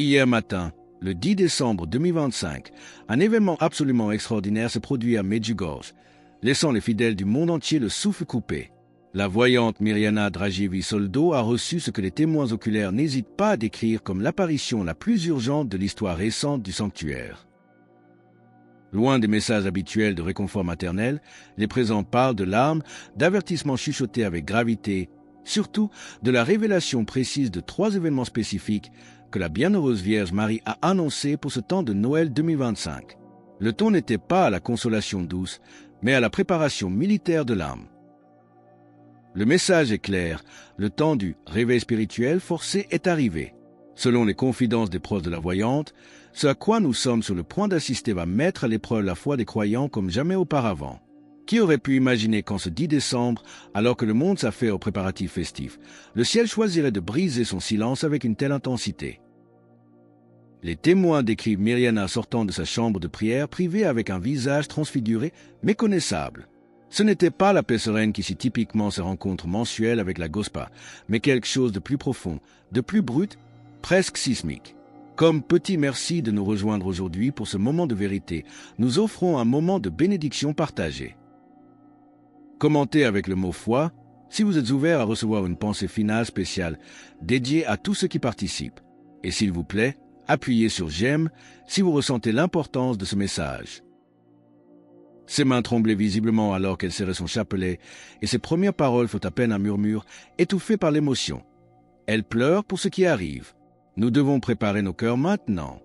Hier matin, le 10 décembre 2025, un événement absolument extraordinaire se produit à Medjugorje, laissant les fidèles du monde entier le souffle coupé. La voyante Mirjana Dragijević-Soldo a reçu ce que les témoins oculaires n'hésitent pas à décrire comme l'apparition la plus urgente de l'histoire récente du sanctuaire. Loin des messages habituels de réconfort maternel, les présents parlent de larmes, d'avertissements chuchotés avec gravité, surtout de la révélation précise de 3 événements spécifiques que la bienheureuse Vierge Marie a annoncés pour ce temps de Noël 2025. Le ton n'était pas à la consolation douce, mais à la préparation militaire de l'âme. Le message est clair, le temps du réveil spirituel forcé est arrivé. Selon les confidences des proches de la voyante, ce à quoi nous sommes sur le point d'assister va mettre à l'épreuve la foi des croyants comme jamais auparavant. Qui aurait pu imaginer qu'en ce 10 décembre, alors que le monde s'affaire aux préparatifs festifs, le ciel choisirait de briser son silence avec une telle intensité? Les témoins décrivent Mirjana sortant de sa chambre de prière privée avec un visage transfiguré, méconnaissable. Ce n'était pas la paix sereine qui si typiquement se rencontre mensuelle avec la Gospa, mais quelque chose de plus profond, de plus brut, presque sismique. Comme petit merci de nous rejoindre aujourd'hui pour ce moment de vérité, nous offrons un moment de bénédiction partagée. Commentez avec le mot foi si vous êtes ouvert à recevoir une pensée finale spéciale dédiée à tous ceux qui participent. Et s'il vous plaît, appuyez sur j'aime si vous ressentez l'importance de ce message. Ses mains tremblaient visiblement alors qu'elle serrait son chapelet et ses premières paroles furent à peine un murmure, étouffé par l'émotion. Elle pleure pour ce qui arrive. Nous devons préparer nos cœurs maintenant.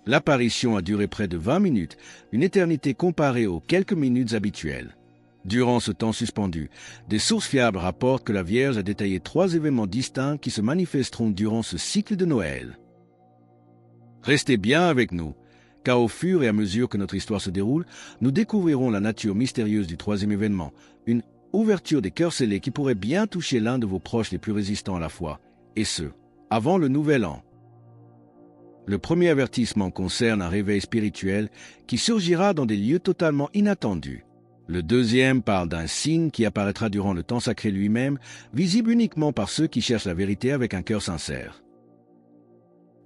L'apparition a duré près de 20 minutes, une éternité comparée aux quelques minutes habituelles. Durant ce temps suspendu, des sources fiables rapportent que la Vierge a détaillé 3 événements distincts qui se manifesteront durant ce cycle de Noël. Restez bien avec nous, car au fur et à mesure que notre histoire se déroule, nous découvrirons la nature mystérieuse du 3e événement, une ouverture des cœurs scellés qui pourrait bien toucher l'un de vos proches les plus résistants à la foi, et ce, avant le Nouvel An. Le premier avertissement concerne un réveil spirituel qui surgira dans des lieux totalement inattendus. Le deuxième parle d'un signe qui apparaîtra durant le temps sacré lui-même, visible uniquement par ceux qui cherchent la vérité avec un cœur sincère.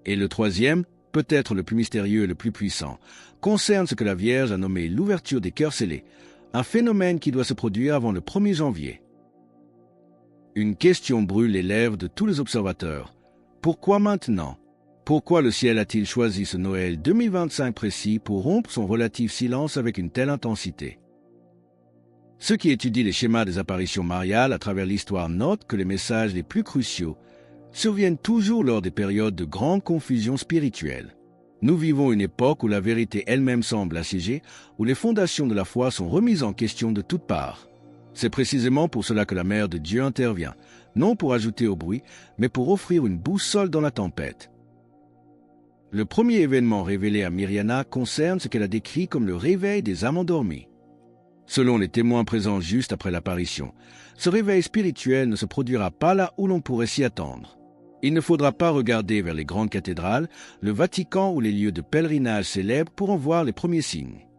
Et le troisième, peut-être le plus mystérieux et le plus puissant, concerne ce que la Vierge a nommé l'ouverture des cœurs scellés, un phénomène qui doit se produire avant le 1er janvier. Une question brûle les lèvres de tous les observateurs. Pourquoi maintenant? Pourquoi le ciel a-t-il choisi ce Noël 2025 précis pour rompre son relatif silence avec une telle intensité? Ceux qui étudient les schémas des apparitions mariales à travers l'histoire notent que les messages les plus cruciaux surviennent toujours lors des périodes de grande confusion spirituelle. Nous vivons une époque où la vérité elle-même semble assiégée, où les fondations de la foi sont remises en question de toutes parts. C'est précisément pour cela que la Mère de Dieu intervient, non pour ajouter au bruit, mais pour offrir une boussole dans la tempête. Le premier événement révélé à Mirjana concerne ce qu'elle a décrit comme le réveil des âmes endormies. Selon les témoins présents juste après l'apparition, ce réveil spirituel ne se produira pas là où l'on pourrait s'y attendre. Il ne faudra pas regarder vers les grandes cathédrales, le Vatican ou les lieux de pèlerinage célèbres pour en voir les premiers signes.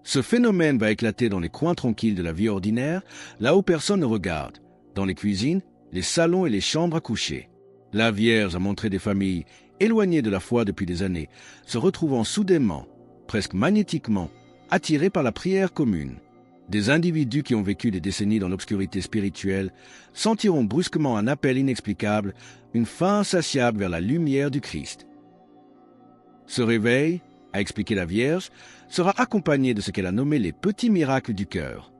Ce phénomène va éclater dans les coins tranquilles de la vie ordinaire, là où personne ne regarde, dans les cuisines, les salons et les chambres à coucher. La Vierge a montré des familles éloignées de la foi depuis des années, se retrouvant soudainement, presque magnétiquement, attirées par la prière commune. Des individus qui ont vécu des décennies dans l'obscurité spirituelle sentiront brusquement un appel inexplicable, une faim insatiable vers la lumière du Christ. Ce réveil, a expliqué la Vierge, sera accompagné de ce qu'elle a nommé les petits miracles du cœur.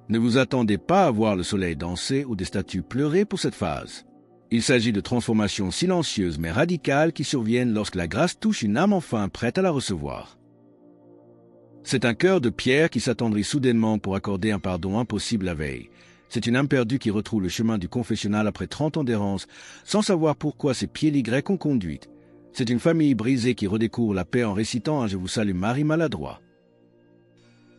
Ne vous attendez pas à voir le soleil danser ou des statues pleurer pour cette phase. Il s'agit de transformations silencieuses mais radicales qui surviennent lorsque la grâce touche une âme enfin prête à la recevoir. C'est un cœur de pierre qui s'attendrit soudainement pour accorder un pardon impossible la veille. C'est une âme perdue qui retrouve le chemin du confessionnal après 30 ans d'errance, sans savoir pourquoi ses pieds grecs ont conduite. C'est une famille brisée qui redécouvre la paix en récitant un « Je vous salue Marie » maladroit.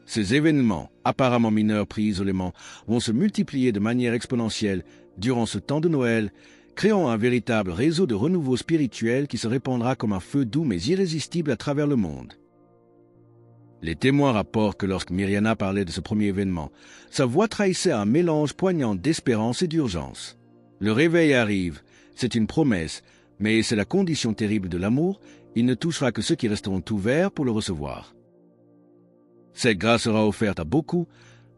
Ces événements, apparemment mineurs pris isolément, vont se multiplier de manière exponentielle durant ce temps de Noël, créant un véritable réseau de renouveau spirituel qui se répandra comme un feu doux mais irrésistible à travers le monde. Les témoins rapportent que lorsque Mirjana parlait de ce premier événement, sa voix trahissait un mélange poignant d'espérance et d'urgence. Le réveil arrive, C'est une promesse, mais c'est la condition terrible de l'amour, il ne touchera que ceux qui resteront ouverts pour le recevoir. Cette grâce sera offerte à beaucoup,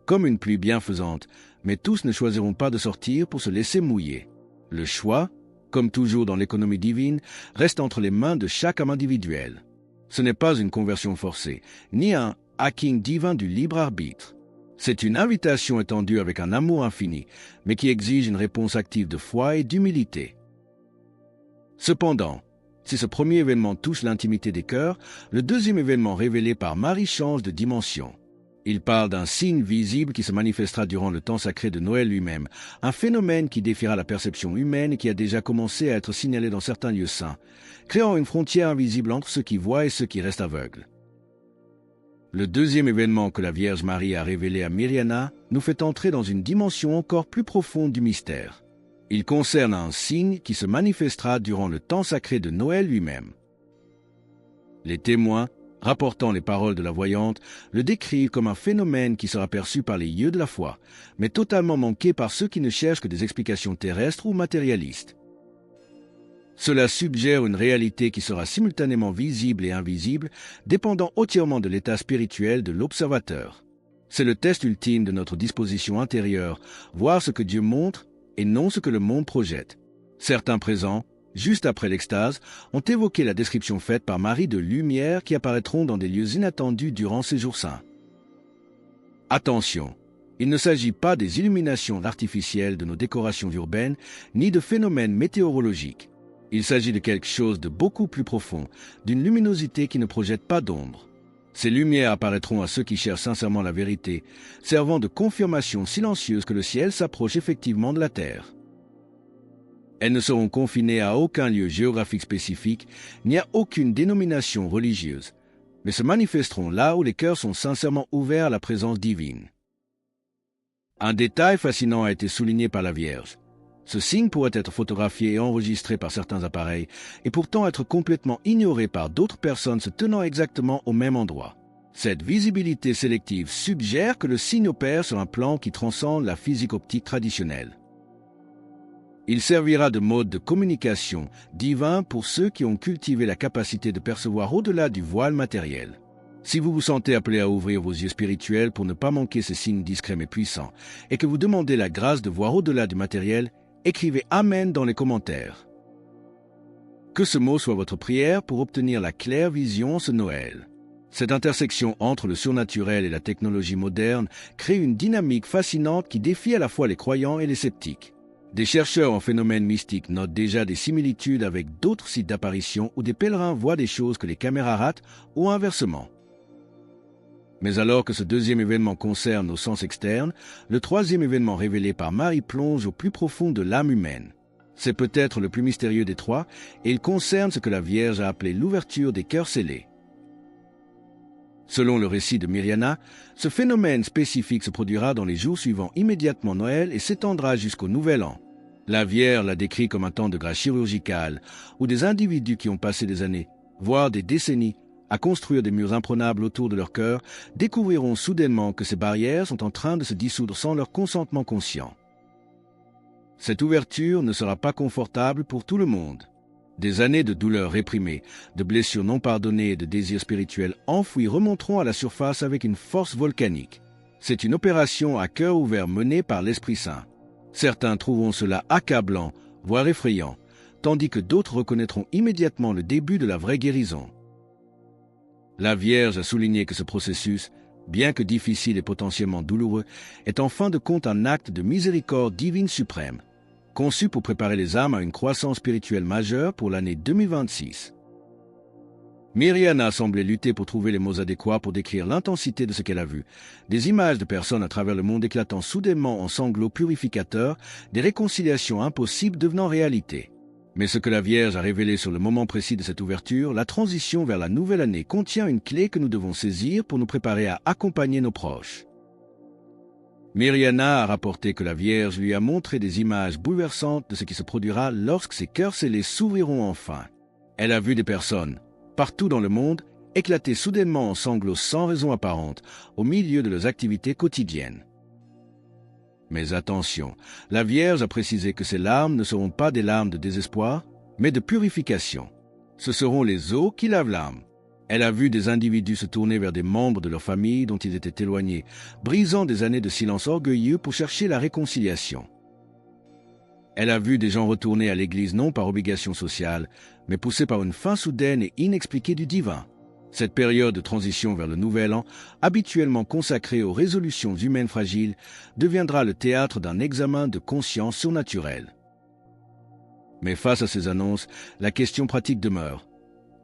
comme une pluie bienfaisante, mais tous ne choisiront pas de sortir pour se laisser mouiller. Le choix, comme toujours dans l'économie divine, reste entre les mains de chaque âme individuelle. Ce n'est pas une conversion forcée, ni un hacking divin du libre arbitre. C'est une invitation étendue avec un amour infini, mais qui exige une réponse active de foi et d'humilité. Cependant, si ce premier événement touche l'intimité des cœurs, le deuxième événement révélé par Marie change de dimension. Il parle d'un signe visible qui se manifestera durant le temps sacré de Noël lui-même, un phénomène qui défiera la perception humaine et qui a déjà commencé à être signalé dans certains lieux saints, créant une frontière invisible entre ceux qui voient et ceux qui restent aveugles. Le deuxième événement que la Vierge Marie a révélé à Mirjana nous fait entrer dans une dimension encore plus profonde du mystère. Il concerne un signe qui se manifestera durant le temps sacré de Noël lui-même. Les témoins, rapportant les paroles de la voyante, le décrivent comme un phénomène qui sera perçu par les yeux de la foi, mais totalement manqué par ceux qui ne cherchent que des explications terrestres ou matérialistes. Cela suggère une réalité qui sera simultanément visible et invisible, dépendant entièrement de l'état spirituel de l'observateur. C'est le test ultime de notre disposition intérieure, voir ce que Dieu montre et non ce que le monde projette. Certains présents, juste après l'extase, ont évoqué la description faite par Marie de lumières qui apparaîtront dans des lieux inattendus durant ces jours saints. Attention, il ne s'agit pas des illuminations artificielles de nos décorations urbaines, ni de phénomènes météorologiques. Il s'agit de quelque chose de beaucoup plus profond, d'une luminosité qui ne projette pas d'ombre. Ces lumières apparaîtront à ceux qui cherchent sincèrement la vérité, servant de confirmation silencieuse que le ciel s'approche effectivement de la terre. Elles ne seront confinées à aucun lieu géographique spécifique, ni à aucune dénomination religieuse, mais se manifesteront là où les cœurs sont sincèrement ouverts à la présence divine. Un détail fascinant a été souligné par la Vierge. Ce signe pourrait être photographié et enregistré par certains appareils, et pourtant être complètement ignoré par d'autres personnes se tenant exactement au même endroit. Cette visibilité sélective suggère que le signe opère sur un plan qui transcende la physique optique traditionnelle. Il servira de mode de communication divin pour ceux qui ont cultivé la capacité de percevoir au-delà du voile matériel. Si vous vous sentez appelé à ouvrir vos yeux spirituels pour ne pas manquer ces signes discrets mais puissants, et que vous demandez la grâce de voir au-delà du matériel, écrivez « Amen » dans les commentaires. Que ce mot soit votre prière pour obtenir la claire vision ce Noël. Cette intersection entre le surnaturel et la technologie moderne crée une dynamique fascinante qui défie à la fois les croyants et les sceptiques. Des chercheurs en phénomènes mystiques notent déjà des similitudes avec d'autres sites d'apparition où des pèlerins voient des choses que les caméras ratent ou inversement. Mais alors que ce deuxième événement concerne nos sens externes, le troisième événement révélé par Marie plonge au plus profond de l'âme humaine. C'est peut-être le plus mystérieux des trois, et il concerne ce que la Vierge a appelé l'ouverture des cœurs scellés. Selon le récit de Mirjana, ce phénomène spécifique se produira dans les jours suivant immédiatement Noël et s'étendra jusqu'au Nouvel An. La Vierge l'a décrit comme un temps de grâce chirurgicale, où des individus qui ont passé des années, voire des décennies, à construire des murs imprenables autour de leur cœur, découvriront soudainement que ces barrières sont en train de se dissoudre sans leur consentement conscient. Cette ouverture ne sera pas confortable pour tout le monde. Des années de douleurs réprimées, de blessures non pardonnées et de désirs spirituels enfouis remonteront à la surface avec une force volcanique. C'est une opération à cœur ouvert menée par l'Esprit Saint. Certains trouveront cela accablant, voire effrayant, tandis que d'autres reconnaîtront immédiatement le début de la vraie guérison. La Vierge a souligné que ce processus, bien que difficile et potentiellement douloureux, est en fin de compte un acte de miséricorde divine suprême, conçu pour préparer les âmes à une croissance spirituelle majeure pour l'année 2026. Mirjana semblait lutter pour trouver les mots adéquats pour décrire l'intensité de ce qu'elle a vu. Des images de personnes à travers le monde éclatant soudainement en sanglots purificateurs, des réconciliations impossibles devenant réalité. Mais ce que la Vierge a révélé sur le moment précis de cette ouverture, la transition vers la nouvelle année contient une clé que nous devons saisir pour nous préparer à accompagner nos proches. Mirjana a rapporté que la Vierge lui a montré des images bouleversantes de ce qui se produira lorsque ces cœurs scellés s'ouvriront enfin. Elle a vu des personnes, partout dans le monde, éclater soudainement en sanglots sans raison apparente, au milieu de leurs activités quotidiennes. Mais attention, la Vierge a précisé que ces larmes ne seront pas des larmes de désespoir, mais de purification. Ce seront les eaux qui lavent l'âme. Elle a vu des individus se tourner vers des membres de leur famille dont ils étaient éloignés, brisant des années de silence orgueilleux pour chercher la réconciliation. Elle a vu des gens retourner à l'église non par obligation sociale, mais poussés par une faim soudaine et inexpliquée du divin. Cette période de transition vers le nouvel an, habituellement consacrée aux résolutions humaines fragiles, deviendra le théâtre d'un examen de conscience surnaturelle. Mais face à ces annonces, la question pratique demeure.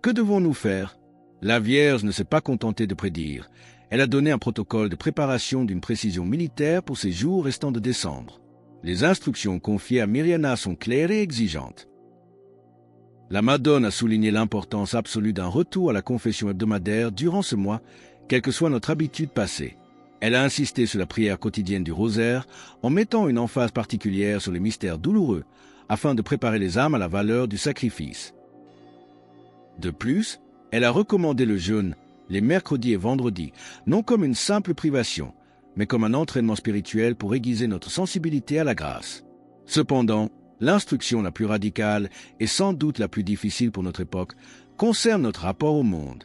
Que devons-nous faire ? La Vierge ne s'est pas contentée de prédire. Elle a donné un protocole de préparation d'une précision militaire pour ces jours restants de décembre. Les instructions confiées à Mirjana sont claires et exigeantes. La Madone a souligné l'importance absolue d'un retour à la confession hebdomadaire durant ce mois, quelle que soit notre habitude passée. Elle a insisté sur la prière quotidienne du rosaire en mettant une emphase particulière sur les mystères douloureux afin de préparer les âmes à la valeur du sacrifice. De plus, elle a recommandé le jeûne les mercredis et vendredis, non comme une simple privation, mais comme un entraînement spirituel pour aiguiser notre sensibilité à la grâce. Cependant, l'instruction la plus radicale et sans doute la plus difficile pour notre époque concerne notre rapport au monde.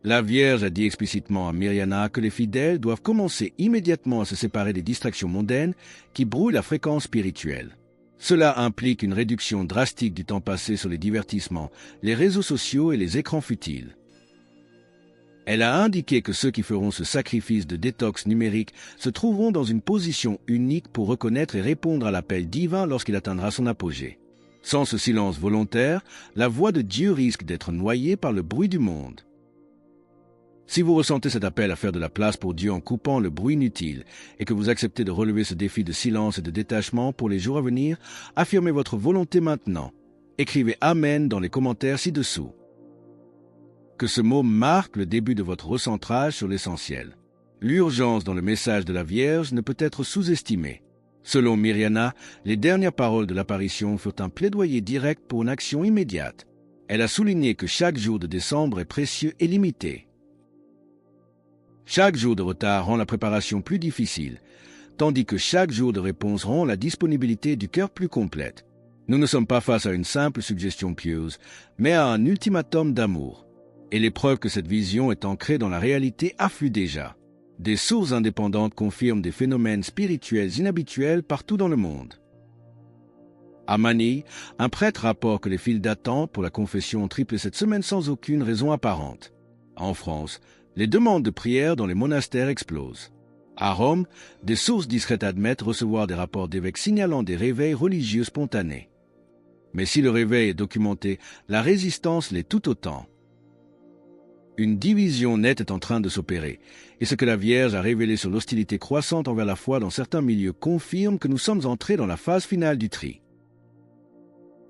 La Vierge a dit explicitement à Mirjana que les fidèles doivent commencer immédiatement à se séparer des distractions mondaines qui brouillent la fréquence spirituelle. Cela implique une réduction drastique du temps passé sur les divertissements, les réseaux sociaux et les écrans futiles. Elle a indiqué que ceux qui feront ce sacrifice de détox numérique se trouveront dans une position unique pour reconnaître et répondre à l'appel divin lorsqu'il atteindra son apogée. Sans ce silence volontaire, la voix de Dieu risque d'être noyée par le bruit du monde. Si vous ressentez cet appel à faire de la place pour Dieu en coupant le bruit inutile et que vous acceptez de relever ce défi de silence et de détachement pour les jours à venir, affirmez votre volonté maintenant. Écrivez Amen dans les commentaires ci-dessous. Que ce mot marque le début de votre recentrage sur l'essentiel. L'urgence dans le message de la Vierge ne peut être sous-estimée. Selon Mirjana, les dernières paroles de l'apparition furent un plaidoyer direct pour une action immédiate. Elle a souligné que chaque jour de décembre est précieux et limité. Chaque jour de retard rend la préparation plus difficile, tandis que chaque jour de réponse rend la disponibilité du cœur plus complète. Nous ne sommes pas face à une simple suggestion pieuse, mais à un ultimatum d'amour. Et les preuves que cette vision est ancrée dans la réalité affluent déjà. Des sources indépendantes confirment des phénomènes spirituels inhabituels partout dans le monde. À Manille, un prêtre rapporte que les files d'attente pour la confession ont triplé cette semaine sans aucune raison apparente. En France, les demandes de prière dans les monastères explosent. À Rome, des sources discrètes admettent recevoir des rapports d'évêques signalant des réveils religieux spontanés. Mais si le réveil est documenté, la résistance l'est tout autant. Une division nette est en train de s'opérer, et ce que la Vierge a révélé sur l'hostilité croissante envers la foi dans certains milieux confirme que nous sommes entrés dans la phase finale du tri.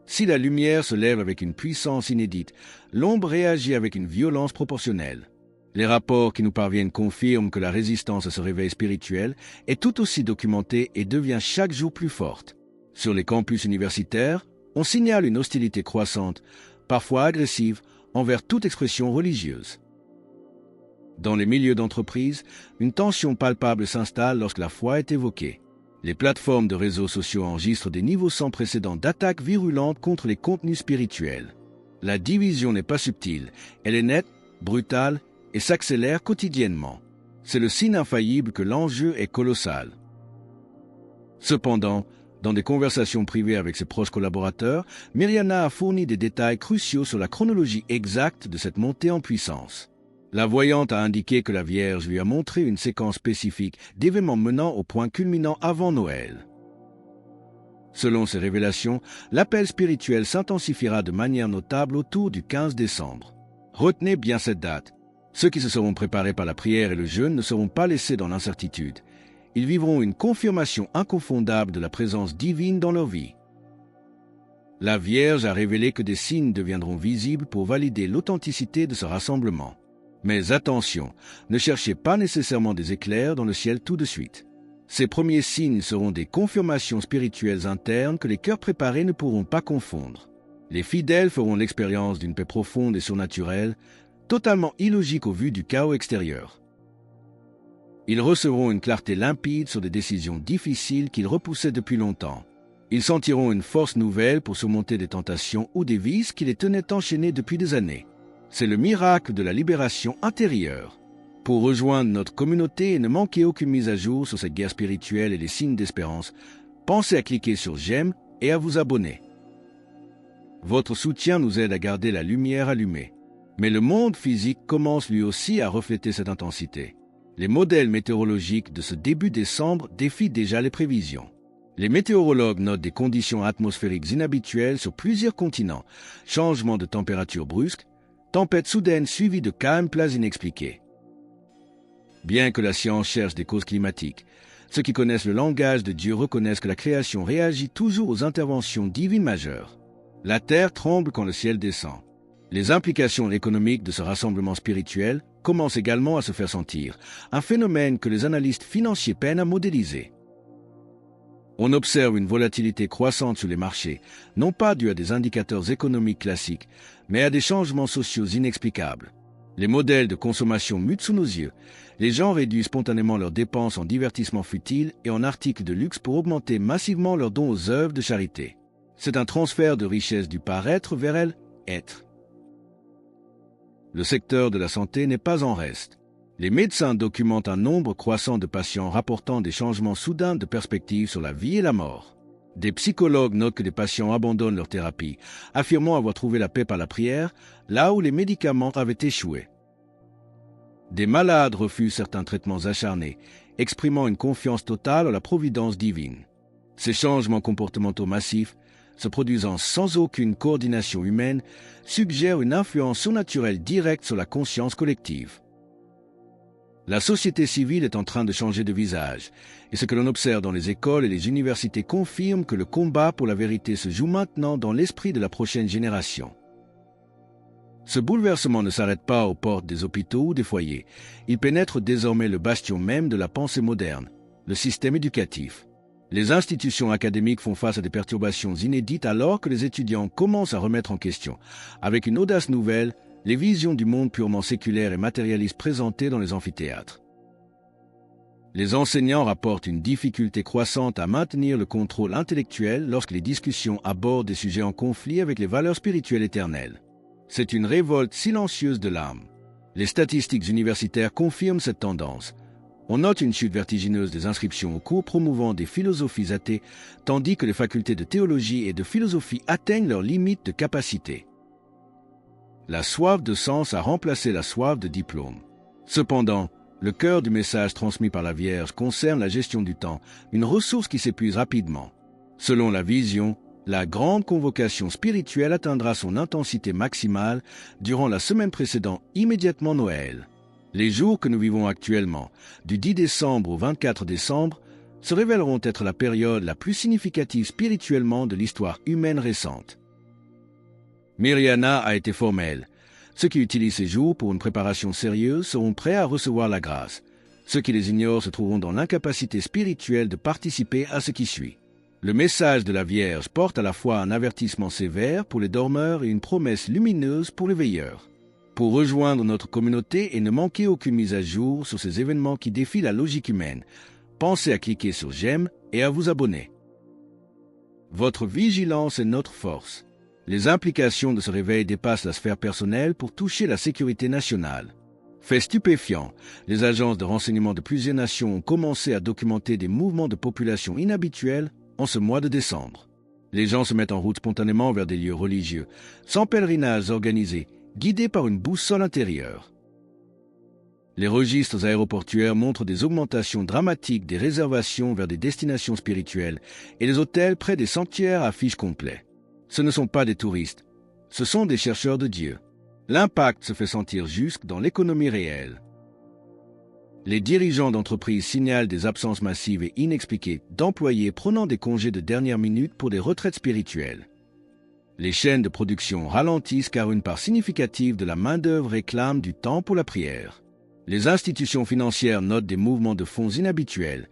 Si la lumière se lève avec une puissance inédite, l'ombre réagit avec une violence proportionnelle. Les rapports qui nous parviennent confirment que la résistance à ce réveil spirituel est tout aussi documentée et devient chaque jour plus forte. Sur les campus universitaires, on signale une hostilité croissante, parfois agressive, envers toute expression religieuse. Dans les milieux d'entreprise, une tension palpable s'installe lorsque la foi est évoquée. Les plateformes de réseaux sociaux enregistrent des niveaux sans précédent d'attaques virulentes contre les contenus spirituels. La division n'est pas subtile, elle est nette, brutale et s'accélère quotidiennement. C'est le signe infaillible que l'enjeu est colossal. Cependant, dans des conversations privées avec ses proches collaborateurs, Mirjana a fourni des détails cruciaux sur la chronologie exacte de cette montée en puissance. La voyante a indiqué que la Vierge lui a montré une séquence spécifique d'événements menant au point culminant avant Noël. Selon ces révélations, l'appel spirituel s'intensifiera de manière notable autour du 15 décembre. Retenez bien cette date. Ceux qui se seront préparés par la prière et le jeûne ne seront pas laissés dans l'incertitude. Ils vivront une confirmation inconfondable de la présence divine dans leur vie. La Vierge a révélé que des signes deviendront visibles pour valider l'authenticité de ce rassemblement. Mais attention, ne cherchez pas nécessairement des éclairs dans le ciel tout de suite. Ces premiers signes seront des confirmations spirituelles internes que les cœurs préparés ne pourront pas confondre. Les fidèles feront l'expérience d'une paix profonde et surnaturelle, totalement illogique au vu du chaos extérieur. Ils recevront une clarté limpide sur des décisions difficiles qu'ils repoussaient depuis longtemps. Ils sentiront une force nouvelle pour surmonter des tentations ou des vices qui les tenaient enchaînés depuis des années. C'est le miracle de la libération intérieure. Pour rejoindre notre communauté et ne manquer aucune mise à jour sur cette guerre spirituelle et les signes d'espérance, pensez à cliquer sur j'aime et à vous abonner. Votre soutien nous aide à garder la lumière allumée. Mais le monde physique commence lui aussi à refléter cette intensité. Les modèles météorologiques de ce début décembre défient déjà les prévisions. Les météorologues notent des conditions atmosphériques inhabituelles sur plusieurs continents, changements de température brusques, tempêtes soudaines suivies de calmes plats inexpliqués. Bien que la science cherche des causes climatiques, ceux qui connaissent le langage de Dieu reconnaissent que la création réagit toujours aux interventions divines majeures. La terre tremble quand le ciel descend. Les implications économiques de ce rassemblement spirituel commencent également à se faire sentir, un phénomène que les analystes financiers peinent à modéliser. On observe une volatilité croissante sur les marchés, non pas due à des indicateurs économiques classiques, mais à des changements sociaux inexplicables. Les modèles de consommation mutent sous nos yeux. Les gens réduisent spontanément leurs dépenses en divertissements futiles et en articles de luxe pour augmenter massivement leurs dons aux œuvres de charité. C'est un transfert de richesse du paraître vers elle, être. Le secteur de la santé n'est pas en reste. Les médecins documentent un nombre croissant de patients rapportant des changements soudains de perspective sur la vie et la mort. Des psychologues notent que des patients abandonnent leur thérapie, affirmant avoir trouvé la paix par la prière, là où les médicaments avaient échoué. Des malades refusent certains traitements acharnés, exprimant une confiance totale en la providence divine. Ces changements comportementaux massifs, se produisant sans aucune coordination humaine, suggèrent une influence surnaturelle directe sur la conscience collective. La société civile est en train de changer de visage, et ce que l'on observe dans les écoles et les universités confirme que le combat pour la vérité se joue maintenant dans l'esprit de la prochaine génération. Ce bouleversement ne s'arrête pas aux portes des hôpitaux ou des foyers. Il pénètre désormais le bastion même de la pensée moderne, le système éducatif. Les institutions académiques font face à des perturbations inédites alors que les étudiants commencent à remettre en question, avec une audace nouvelle, les visions du monde purement séculaire et matérialiste présentées dans les amphithéâtres. Les enseignants rapportent une difficulté croissante à maintenir le contrôle intellectuel lorsque les discussions abordent des sujets en conflit avec les valeurs spirituelles éternelles. C'est une révolte silencieuse de l'âme. Les statistiques universitaires confirment cette tendance. On note une chute vertigineuse des inscriptions aux cours promouvant des philosophies athées, tandis que les facultés de théologie et de philosophie atteignent leurs limites de capacité. La soif de sens a remplacé la soif de diplôme. Cependant, le cœur du message transmis par la Vierge concerne la gestion du temps, une ressource qui s'épuise rapidement. Selon la vision, la grande convocation spirituelle atteindra son intensité maximale durant la semaine précédant immédiatement Noël. Les jours que nous vivons actuellement, du 10 décembre au 24 décembre, se révéleront être la période la plus significative spirituellement de l'histoire humaine récente. Myriana a été formelle. Ceux qui utilisent ces jours pour une préparation sérieuse seront prêts à recevoir la grâce. Ceux qui les ignorent se trouveront dans l'incapacité spirituelle de participer à ce qui suit. Le message de la Vierge porte à la fois un avertissement sévère pour les dormeurs et une promesse lumineuse pour les veilleurs. Pour rejoindre notre communauté et ne manquer aucune mise à jour sur ces événements qui défient la logique humaine, pensez à cliquer sur j'aime et à vous abonner. Votre vigilance est notre force. Les implications de ce réveil dépassent la sphère personnelle pour toucher la sécurité nationale. Fait stupéfiant, les agences de renseignement de plusieurs nations ont commencé à documenter des mouvements de population inhabituels en ce mois de décembre. Les gens se mettent en route spontanément vers des lieux religieux, sans pèlerinages organisés, guidés par une boussole intérieure. Les registres aéroportuaires montrent des augmentations dramatiques des réservations vers des destinations spirituelles et les hôtels près des sanctuaires affichent complet. Ce ne sont pas des touristes, ce sont des chercheurs de Dieu. L'impact se fait sentir jusque dans l'économie réelle. Les dirigeants d'entreprises signalent des absences massives et inexpliquées d'employés prenant des congés de dernière minute pour des retraites spirituelles. Les chaînes de production ralentissent car une part significative de la main-d'œuvre réclame du temps pour la prière. Les institutions financières notent des mouvements de fonds inhabituels,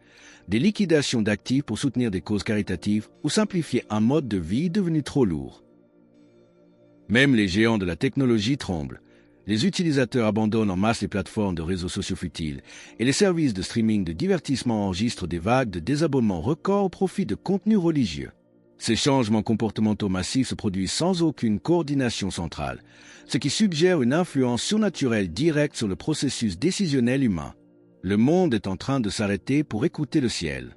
des liquidations d'actifs pour soutenir des causes caritatives ou simplifier un mode de vie devenu trop lourd. Même les géants de la technologie tremblent. Les utilisateurs abandonnent en masse les plateformes de réseaux sociaux futiles et les services de streaming de divertissement enregistrent des vagues de désabonnements records au profit de contenus religieux. Ces changements comportementaux massifs se produisent sans aucune coordination centrale, ce qui suggère une influence surnaturelle directe sur le processus décisionnel humain. Le monde est en train de s'arrêter pour écouter le ciel.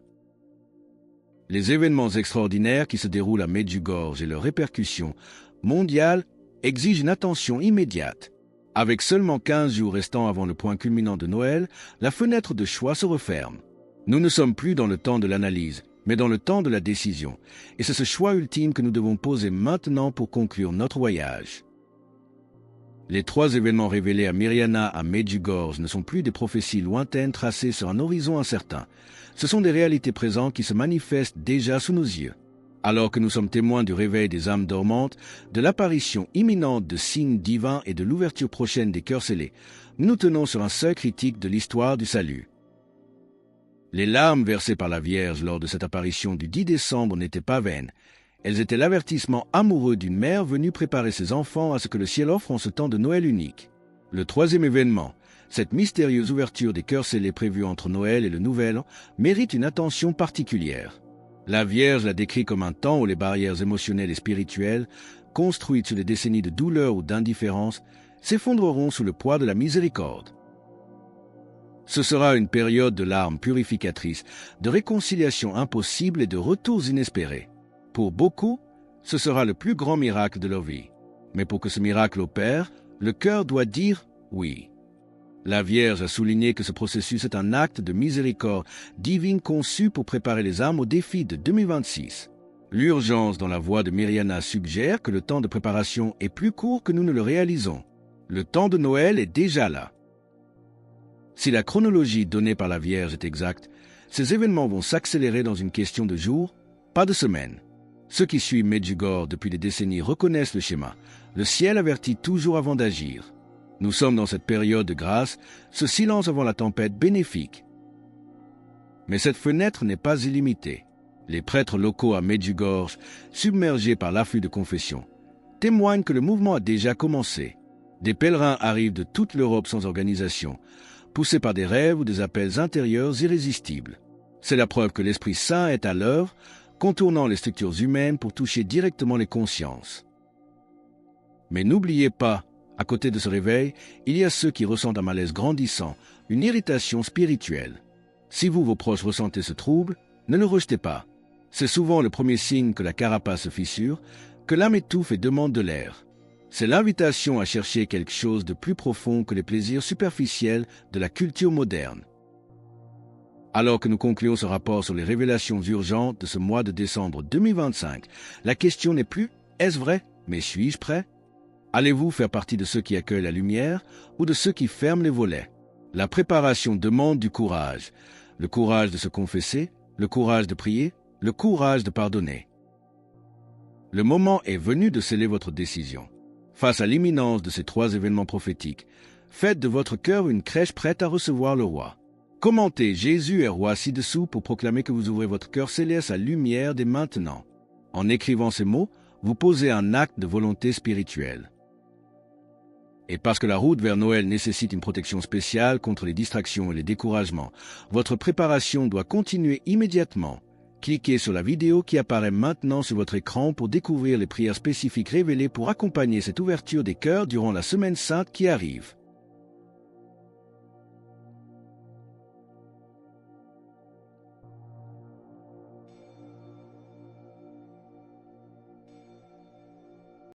Les événements extraordinaires qui se déroulent à Medjugorje et leurs répercussions mondiales exigent une attention immédiate. Avec seulement 15 jours restants avant le point culminant de Noël, la fenêtre de choix se referme. Nous ne sommes plus dans le temps de l'analyse, mais dans le temps de la décision. Et c'est ce choix ultime que nous devons poser maintenant pour conclure notre voyage. Les 3 événements révélés à Mirjana à Medjugorje ne sont plus des prophéties lointaines tracées sur un horizon incertain. Ce sont des réalités présentes qui se manifestent déjà sous nos yeux. Alors que nous sommes témoins du réveil des âmes dormantes, de l'apparition imminente de signes divins et de l'ouverture prochaine des cœurs scellés, nous nous tenons sur un seuil critique de l'histoire du salut. Les larmes versées par la Vierge lors de cette apparition du 10 décembre n'étaient pas vaines. Elles étaient l'avertissement amoureux d'une mère venue préparer ses enfants à ce que le ciel offre en ce temps de Noël unique. Le 3e événement, cette mystérieuse ouverture des cœurs scellés prévue entre Noël et le Nouvel An, mérite une attention particulière. La Vierge l'a décrit comme un temps où les barrières émotionnelles et spirituelles, construites sur des décennies de douleur ou d'indifférence, s'effondreront sous le poids de la miséricorde. Ce sera une période de larmes purificatrices, de réconciliation impossible et de retours inespérés. Pour beaucoup, ce sera le plus grand miracle de leur vie. Mais pour que ce miracle opère, le cœur doit dire oui. La Vierge a souligné que ce processus est un acte de miséricorde divine conçu pour préparer les âmes au défi de 2026. L'urgence dans la voix de Mirjana suggère que le temps de préparation est plus court que nous ne le réalisons. Le temps de Noël est déjà là. Si la chronologie donnée par la Vierge est exacte, ces événements vont s'accélérer dans une question de jours, pas de semaines. Ceux qui suivent Medjugorje depuis des décennies reconnaissent le schéma. Le ciel avertit toujours avant d'agir. Nous sommes dans cette période de grâce, ce silence avant la tempête bénéfique. Mais cette fenêtre n'est pas illimitée. Les prêtres locaux à Medjugorje, submergés par l'afflux de confessions, témoignent que le mouvement a déjà commencé. Des pèlerins arrivent de toute l'Europe sans organisation, poussés par des rêves ou des appels intérieurs irrésistibles. C'est la preuve que l'Esprit Saint est à l'œuvre, contournant les structures humaines pour toucher directement les consciences. Mais n'oubliez pas, à côté de ce réveil, il y a ceux qui ressentent un malaise grandissant, une irritation spirituelle. Si vous, vos proches, ressentez ce trouble, ne le rejetez pas. C'est souvent le premier signe que la carapace se fissure, que l'âme étouffe et demande de l'air. C'est l'invitation à chercher quelque chose de plus profond que les plaisirs superficiels de la culture moderne. Alors que nous concluons ce rapport sur les révélations urgentes de ce mois de décembre 2025, la question n'est plus « est-ce vrai, mais suis-je prêt ?» Allez-vous faire partie de ceux qui accueillent la lumière ou de ceux qui ferment les volets? La préparation demande du courage. Le courage de se confesser, le courage de prier, le courage de pardonner. Le moment est venu de sceller votre décision. Face à l'imminence de ces 3 événements prophétiques, faites de votre cœur une crèche prête à recevoir le roi. Commentez « Jésus est roi » ci-dessous pour proclamer que vous ouvrez votre cœur scellé à sa lumière dès maintenant. En écrivant ces mots, vous posez un acte de volonté spirituelle. Et parce que la route vers Noël nécessite une protection spéciale contre les distractions et les découragements, votre préparation doit continuer immédiatement. Cliquez sur la vidéo qui apparaît maintenant sur votre écran pour découvrir les prières spécifiques révélées pour accompagner cette ouverture des cœurs durant la Semaine Sainte qui arrive.